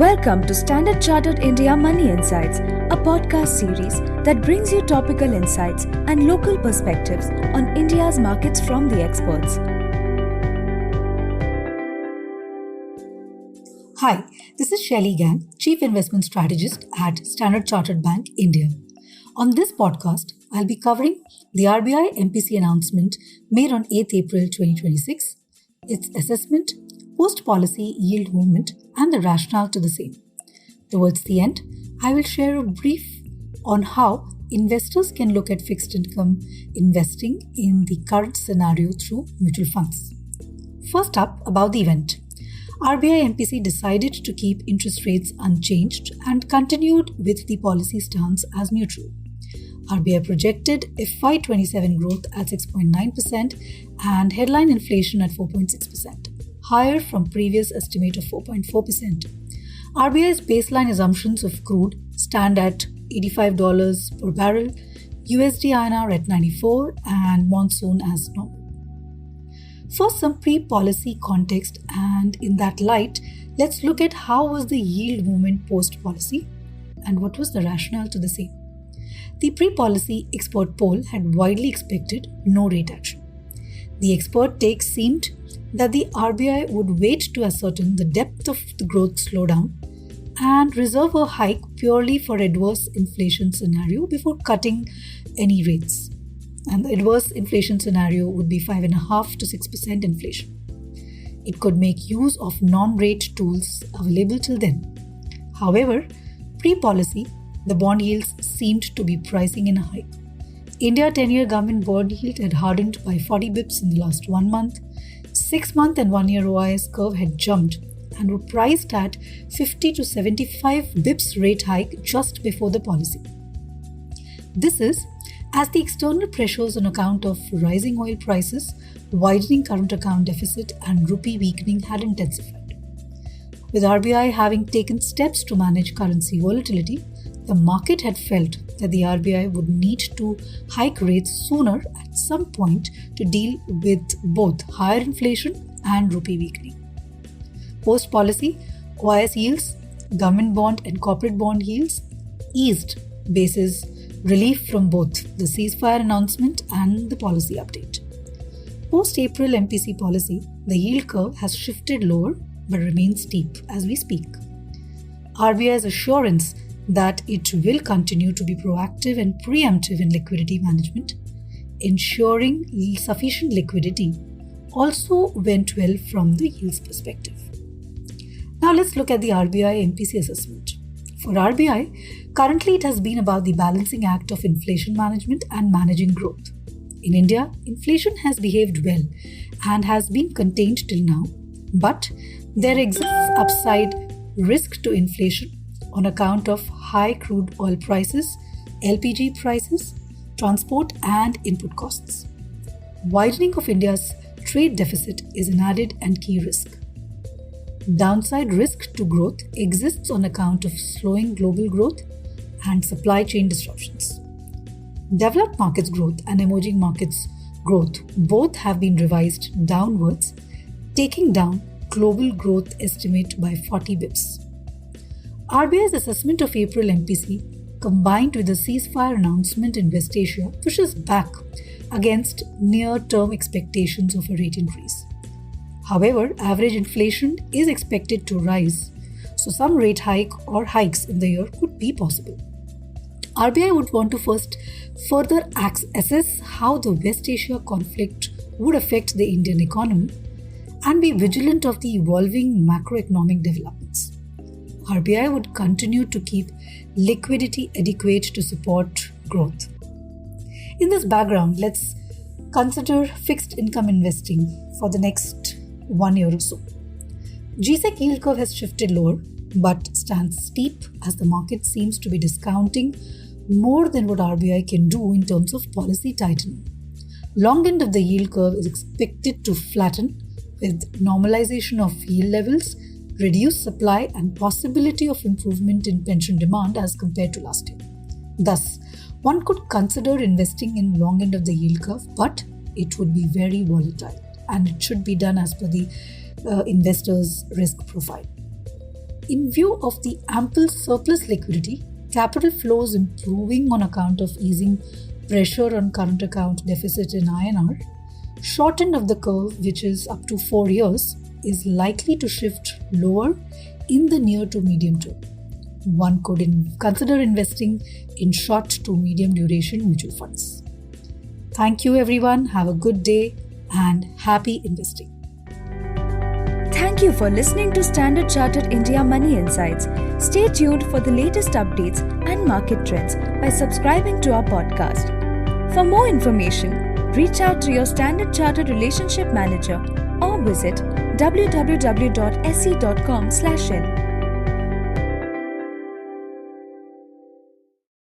Welcome to Standard Chartered India Money Insights, a podcast series that brings you topical insights and local perspectives on India's markets from the experts. Hi, this is Shaily Gang, Chief Investment Strategist at Standard Chartered Bank, India. On this podcast, I'll be covering the RBI MPC announcement made on 8th April 2026, its assessment, post-policy yield movement, and the rationale to the same. Towards the end, I will share a brief on how investors can look at fixed income investing in the current scenario through mutual funds. First up, about the event. RBI MPC decided to keep interest rates unchanged and continued with the policy stance as neutral. RBI projected FY27 growth at 6.9% and headline inflation at 4.6%. Higher from previous estimate of 4.4%. RBI's baseline assumptions of crude stand at $85 per barrel, USD INR at 94, and monsoon as normal. First, some pre-policy context, and in that light, let's look at how was the yield movement post-policy and what was the rationale to the same. The pre-policy expert poll had widely expected no rate action. The expert take seemed that the RBI would wait to ascertain the depth of the growth slowdown and reserve a hike purely for adverse inflation scenario before cutting any rates. And the adverse inflation scenario would be 5.5% to 6% inflation. It could make use of non-rate tools available till then. However, pre-policy, the bond yields seemed to be pricing in a hike. India 10-year government bond yield had hardened by 40 bips in the last 1 month. 6-month and 1-year OIS curve had jumped and were priced at 50 to 75 bips rate hike just before the policy. This is as the external pressures on account of rising oil prices, widening current account deficit and rupee weakening had intensified. With RBI having taken steps to manage currency volatility, the market had felt that the RBI would need to hike rates sooner at some point to deal with both higher inflation and rupee weakening. Post-policy, OIS yields, government bond and corporate bond yields eased basis relief from both the ceasefire announcement and the policy update. Post-April MPC policy, the yield curve has shifted lower but remains steep as we speak. RBI's assurance that it will continue to be proactive and preemptive in liquidity management, ensuring sufficient liquidity, also went well from the yields perspective. Now let's look at the RBI MPC assessment. For RBI, currently it has been about the balancing act of inflation management and managing growth. In India, inflation has behaved well and has been contained till now, but there exists upside risk to inflation on account of high crude oil prices, LPG prices, transport and input costs. Widening of India's trade deficit is an added and key risk. Downside risk to growth exists on account of slowing global growth and supply chain disruptions. Developed markets growth and emerging markets growth both have been revised downwards, taking down global growth estimate by 40 bips. RBI's assessment of April MPC combined with the ceasefire announcement in West Asia pushes back against near-term expectations of a rate increase. However, average inflation is expected to rise, so some rate hike or hikes in the year could be possible. RBI would want to first further assess how the West Asia conflict would affect the Indian economy and be vigilant of the evolving macroeconomic developments. RBI would continue to keep liquidity adequate to support growth. In this background, let's consider fixed income investing for the next 1 year or so. GSEC yield curve has shifted lower but stands steep as the market seems to be discounting more than what RBI can do in terms of policy tightening. Long end of the yield curve is expected to flatten with normalization of yield levels, reduced supply and possibility of improvement in pension demand as compared to last year. Thus, one could consider investing in long end of the yield curve, but it would be very volatile and it should be done as per the investor's risk profile. In view of the ample surplus liquidity, capital flows improving on account of easing pressure on current account deficit in INR, short end of the curve, which is up to 4 years, is likely to shift lower in the near to medium term. One could consider investing in short to medium duration mutual funds. Thank you everyone. Have a good day and happy investing. Thank you for listening to Standard Chartered India Money Insights. Stay tuned for the latest updates and market trends by subscribing to our podcast. For more information, reach out to your Standard Chartered Relationship Manager or visit www.se.com/in.